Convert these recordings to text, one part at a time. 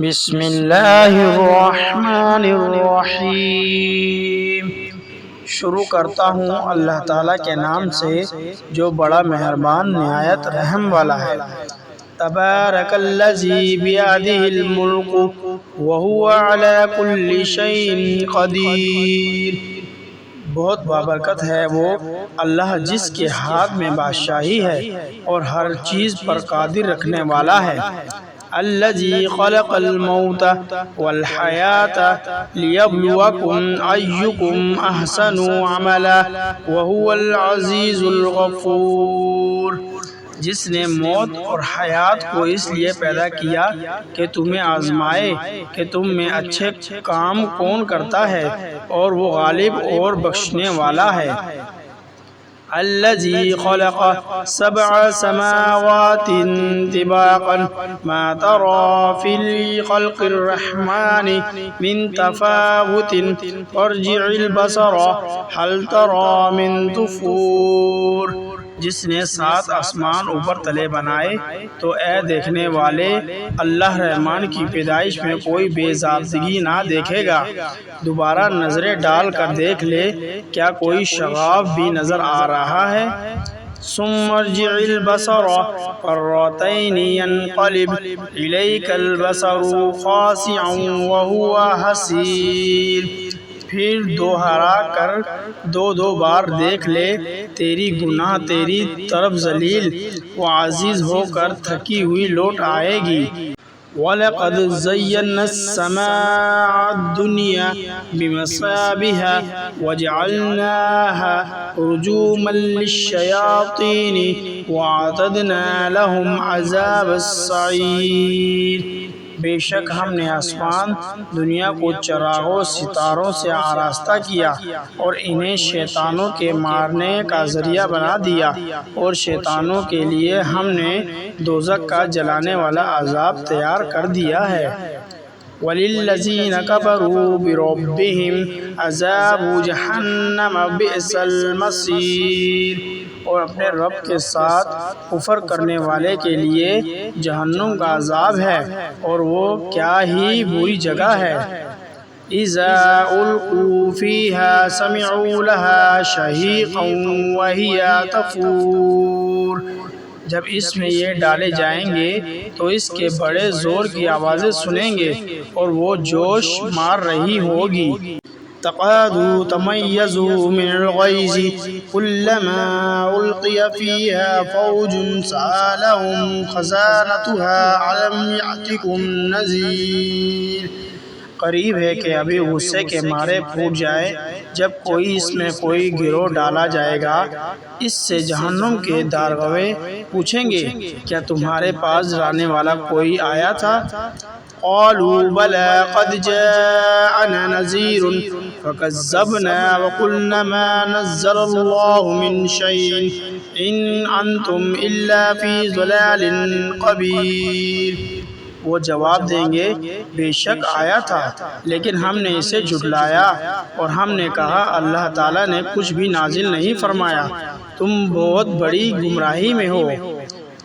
بسم اللہ الرحمن الرحیم۔ شروع کرتا ہوں اللہ تعالیٰ کے نام سے جو بڑا مہربان نہایت رحم والا ہے۔ تبارک الذی بیدہ الملک وہو علی کل شیء قدیر۔ بہت بابرکت ہے وہ اللہ جس کے ہاتھ میں بادشاہی ہے اور ہر چیز پر قادر رکھنے والا ہے۔ الذی خلق الموت والحیاة لیبلوکم ایکم احسن عملا وہو العزیز الغفور۔ جس نے موت اور حیات کو اس لیے پیدا کیا کہ تمہیں آزمائے کہ تم میں اچھے کام کون کرتا ہے، اور وہ غالب اور بخشنے والا ہے۔ الذی خلق سبع سماوات طباقا ما تری فی خلق الرحمن من تفاوت فارجع البصر هل تری من طفور۔ جس نے 7 آسمان اوپر تلے بنائے تو اے دیکھنے والے اللہ رحمان کی پیدائش میں کوئی بے ضابطگی نہ دیکھے گا۔ دوبارہ نظریں ڈال کر دیکھ لے، کیا کوئی شغاف بھی نظر آ رہا ہے؟ ثم ارجع البصر کرتین ينقلب الیک البصر خاسئا وهو حسیر۔ پھر دوہرا کر دو بار دیکھ لے، تیری گناہ تیری طرف ذلیل و عاجز ہو کر تھکی ہوئی لوٹ آئے گی۔ وَلَقَدْ زَيَّنَّا السَّمَاءَ الدُّنْيَا بِمَصَابِيحَ وَجَعَلْنَاهَا رُجُومًا لِلشَّيَاطِينِ وَأَعْتَدْنَا لَهُمْ عَذَابَ السَّعِيرِ۔ بے شک ہم نے آسمان دنیا کو چراغوں ستاروں سے آراستہ کیا اور انہیں شیطانوں کے مارنے کا ذریعہ بنا دیا، اور شیطانوں کے لیے ہم نے دوزخ کا جلانے والا عذاب تیار کر دیا ہے۔ وَلِلَّذِينَ كَفَرُوا بِرَبِّهِمْ عَذَابُ جَهَنَّمَ بِئْسَ الْمَصِيرُ۔ اور اپنے رب کے ساتھ کفر کرنے والے کے لیے جہنم کا عذاب ہے، اور وہ کیا ہی بری جگہ ہے۔ اِذَا أُلْقُوا فِيهَا سَمِعُوا لَهَا شَهِيقًا وَهِيَ تَفُورُ۔ جب اس میں یہ ڈالے جائیں گے تو اس کے بڑے زور کی آوازیں سنیں گے، اور وہ جوش مار رہی ہوگی۔ تَكَادُ تَمَيَّزُ مِنَ الْغَيْظِ كُلَّمَا أُلْقِيَ فِيهَا فَوْجٌ سَأَلَهُمْ خَزَانَتُهَا أَلَمْ يَأْتِكُمْ نَذِيرٌ۔ قریب ہے کہ ابھی غصے کے مارے پھوٹ جائے جب کوئی اس میں کوئی گروہ ڈالا جائے گا۔ اس سے جہنم کے داروغے پوچھیں گے، کیا تمہارے پاس لانے والا کوئی آیا تھا؟ قالوا بلى قد جاءنا نذير فكذبنا وقلنا ما نزل الله من شيء إن أنتم إلا في ضلال كبير۔ وہ جواب دیں گے، بے شک آیا تھا لیکن ہم نے اسے جھٹلایا، اور ہم نے کہا اللہ تعالیٰ نے کچھ بھی نازل نہیں فرمایا، تم بہت بڑی گمراہی میں ہو۔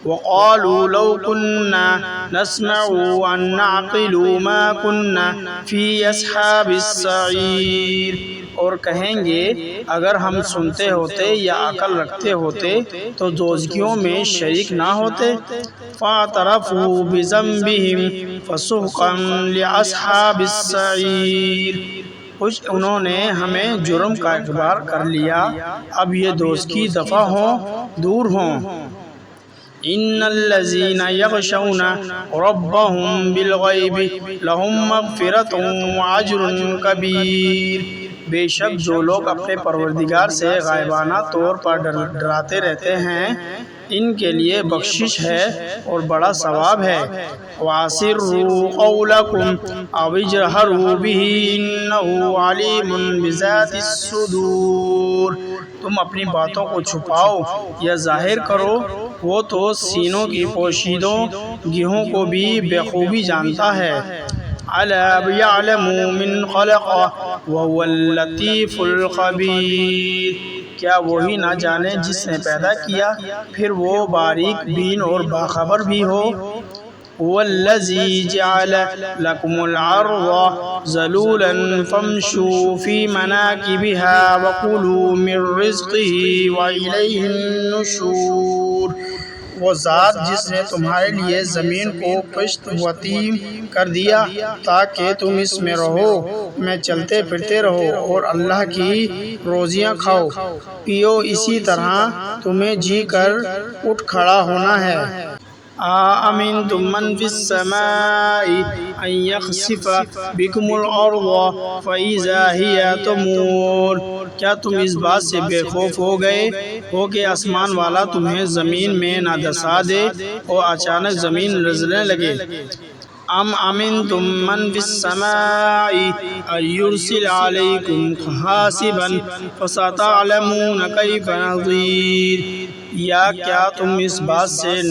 وَقَالُوا لَوْ كُنَّا نَسْمَعُ أَوْ نَعْقِلُ مَا كُنَّا فِي أَصْحَابِ السَّعِيرِ۔ اور کہیں گے اگر ہم سنتے ہوتے یا عقل رکھتے ہوتے تو دوزخیوں میں شریک نہ ہوتے۔ فَاعْتَرَفُوا بِذَنبِهِمْ فَسُحْقًا لِأَصْحَابِ السَّعِيرِ۔ کچھ انہوں نے ہمیں جرم کا اقرار کر لیا، اب یہ دوزخی دفع ہوں، دور ہوں۔ ان الذین یخشون ربهم بالغیب لهم مغفرۃ واجر کبیر۔ بے شک جو لوگ اپنے پروردگار سے غائبانہ طور پر ڈراتے رہتے ہیں، ان کے لیے بخشش ہے اور بڑا ثواب ہے۔ وَأَسِرُّوا قَوْلَكُمْ أَوْ اجْهَرُوا بِهِ إِنَّهُ عَلِيمٌ بِذَاتِ الصُّدُورِ۔ تم اپنی باتوں کو چھپاؤ یا ظاہر کرو، وہ تو سینوں کی پوشیدوں گیہوں کو بھی بخوبی جانتا ہے۔ أَلَا يَعْلَمُ مِنْ خَلَقَ وَهُوَ اللَّطِيفُ الْخَبِيرُ۔ کیا وہی نہ جانے جس نے پیدا کیا، پھر وہ باریک بین اور باخبر بھی ہو۔ هو الذي جعل لكم الأرض ذلولا فامشوا في مناكبها وكلوا من رزقه وإليه النشور۔ وہ ذات جس نے تمہارے لیے زمین کو پشت وتیم کر دیا تاکہ تم اس میں رہو، میں چلتے پھرتے رہو اور اللہ کی روزیاں کھاؤ پیو، اسی طرح تمہیں جی کر اٹھ کھڑا ہونا ہے۔ أَأَمِنْتُمْ مَنْ فِي السَّمَاءِ أَنْ يَخْسِفَ بِكُمُ الْأَرْضَ فَإِذَا هِيَ تَمُورُ۔ کیا تم اس بات سے بے خوف ہو گئے ہو کہ آسمان والا تمہیں زمین میں نہ دھسا دے اور اچانک زمین لرزنے لگے؟ ام امنتم من فی السماء ان یرسل علیکم حاسبا فستعلمون کیف نذیر۔ یا کیا تم اس بات سے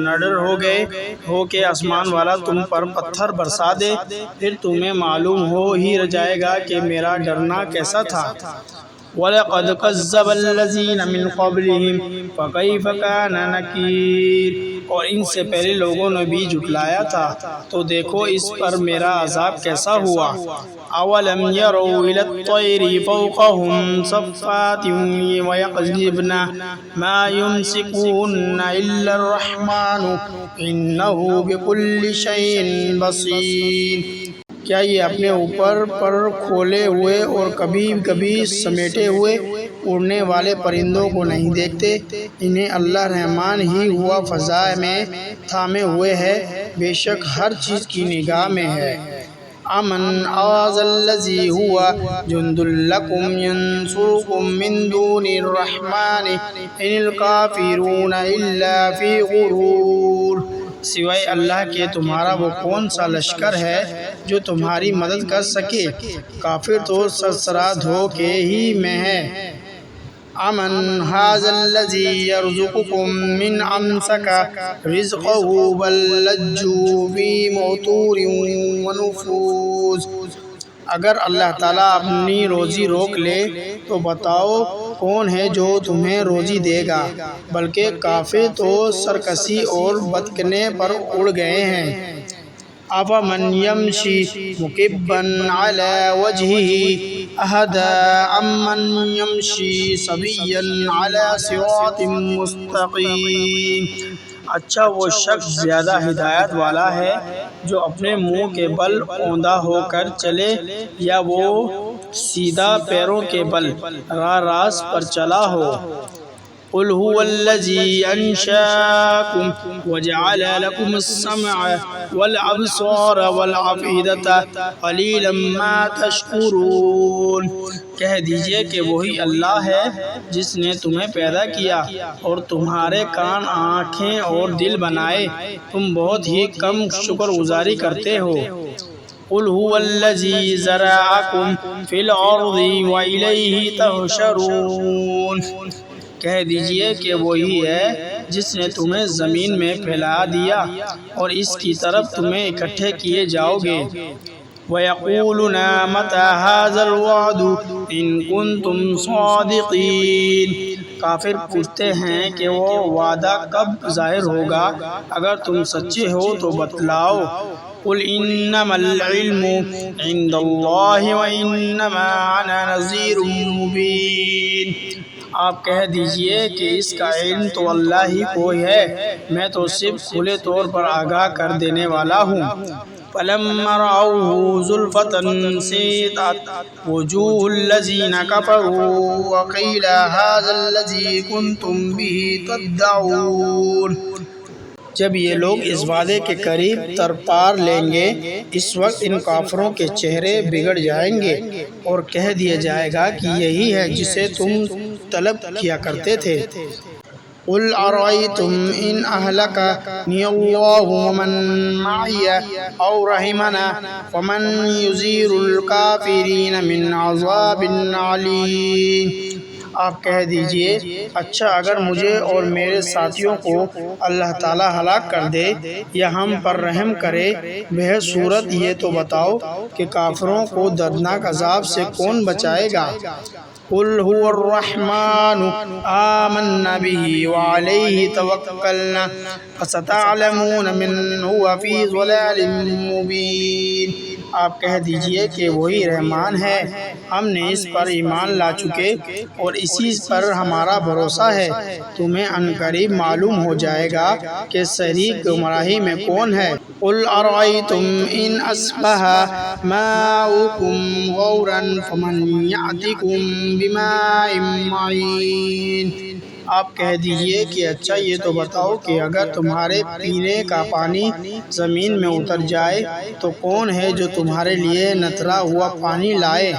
نڈر ہو گئے ہو کہ آسمان والا تم پر پتھر برسا دے، پھر تمہیں معلوم ہو ہی جائے گا کہ میرا ڈرنا کیسا تھا۔ وَلَقَدْ كَذَّبَ الَّذِينَ مِنْ قَبْلِهِمْ فَكَيْفَ كَانَ نَكِيرِ۔ اور ان سے پہلے لوگوں نے بھی جھٹلایا تھا، تو دیکھو اس پر میرا عذاب کیسا ہوا۔ أَوَلَمْ يَرَوْا إِلَى الطَّيْرِ فَوْقَهُمْ صَفَّاتٍ وَيَقْبِضْنَ مَا يُمْسِكُهُنَّ إِلَّا الرَّحْمَنُ إِنَّهُ بِكُلِّ شَيْءٍ بَصِيرٌ۔ کیا یہ اپنے اوپر پر کھولے ہوئے اور کبھی کبھی سمیٹے ہوئے اڑنے والے پرندوں کو نہیں دیکھتے؟ انہیں اللہ رحمان ہی ہوا فضا میں تھامے ہوئے ہے، بے شک ہر چیز کی نگاہ میں ہے۔ امن آذ الذی ہوا جند لکم ینصرکم من دون الرحمن ان الکافرون الا فی غرور۔ سوائے اللہ کے تمہارا وہ کون سا لشکر ہے جو تمہاری مدد کر سکے؟ کافر تو سرسرا دھوکے ہی میں ہے۔ امن ھذا الذی یرزقکم من امسک رزقہ بل لجوا فی عتو ونفور۔ اگر اللہ تعالیٰ اپنی روزی روک لے تو بتاؤ کون ہے جو تمہیں روزی دے گا، بلکہ کافر تو سرکشی اور بدکنے پر اڑ گئے ہیں۔ أَفَمَنْ يَمْشِي مُكِبًّا عَلَى وَجْهِهِ أَهْدَىٰ أَمَّنْ يَمْشِي سَوِيًّا عَلَى صِرَاطٍ مُّسْتَقِيمٍ۔ اچھا وہ شخص زیادہ ہدایت والا ہے جو اپنے منہ کے بل اوندا ہو کر چلے، یا وہ سیدھا پیروں کے بل راہ راست پر چلا ہو۔ قل هو الذی انشاکم وجعل لکم السمع والابصار والافئدۃ قلیلا ما تشکرون۔ کہہ دیجئے کہ وہی اللہ ہے جس نے تمہیں پیدا کیا اور تمہارے کان، آنکھیں اور دل بنائے، تم بہت ہی کم شکر گزاری کرتے ہو۔ قل هو الذی ذرأکم فی الارض وإلیہ تحشرون۔ کہہ دیجئے کہ وہی ہے جس نے تمہیں زمین میں پھیلا دیا اور اس کی طرف تمہیں اکٹھے کیے جاؤ گے۔ وَيَقُولُونَ مَتَىٰ هَٰذَا الْوَعْدُ إِن كُنتُمْ صَادِقِينَ۔ کافر پوچھتے ہیں کہ وہ وعدہ کب ظاہر ہوگا، اگر تم سچے ہو تو بتلاؤ۔ قُلْ إِنَّمَا الْعِلْمُ عِندَ اللَّهِ وَإِنَّمَا أَنَا نَذِيرٌ مُّبِينٌ۔ آپ کہہ دیجئے کہ اس کا علم تو اللہ ہی کو ہے، میں تو صرف کھلے طور پر آگاہ کر دینے والا ہوں۔ فَلَمَّا رَأَوْهُ زُلْفَةً سِيئَتْ وُجُوهُ الَّذِينَ كَفَرُوا وَقِيلَ هَٰذَا الَّذِي كُنتُم بِهِ تَدَّعُونَ۔ جب یہ لوگ اس وعدے کے قریب تر پار لیں گے، اس وقت ان کافروں کے چہرے بگڑ جائیں گے اور کہہ دیا جائے گا کہ یہی ہے جسے تم طلب کیا کرتے تھے۔ قُلْ أَرَأَيْتُمْ إِنْ أَهْلَكَنِيَ اللَّهُ وَمَن مَّعِيَ أَوْ رَحِمَنَا فَمَن يُجِيرُ الْكَافِرِينَ مِنْ عَذَابٍ أَلِيمٍ۔ آپ کہہ دیجئے اچھا اگر مجھے اور میرے ساتھیوں کو اللہ تعالیٰ ہلاک کر دے یا ہم پر رحم کرے، بہر صورت یہ تو بتاؤ کہ کافروں کو دردناک عذاب سے کون بچائے گا۔ قل هو الرحمن آمنا به وعليه توكلنا فستعلمون من هو في ضلال مبين۔ آپ کہہ دیجئے کہ وہی رحمان ہے، ہم نے اس پر ایمان لا چکے اور اسی پر ہمارا بھروسہ ہے، تمہیں عنقریب معلوم ہو جائے گا کہ صحیح گمراہی میں کون ہے۔ قل ارأيتم ان اصبح ماؤكم غورا فمن يأتيكم بماء معين۔ آپ کہہ دیجئے کہ اچھا یہ تو بتاؤ کہ اگر تمہارے پینے کا پانی زمین میں اتر جائے تو کون ہے جو تمہارے لیے نترا ہوا پانی لائے۔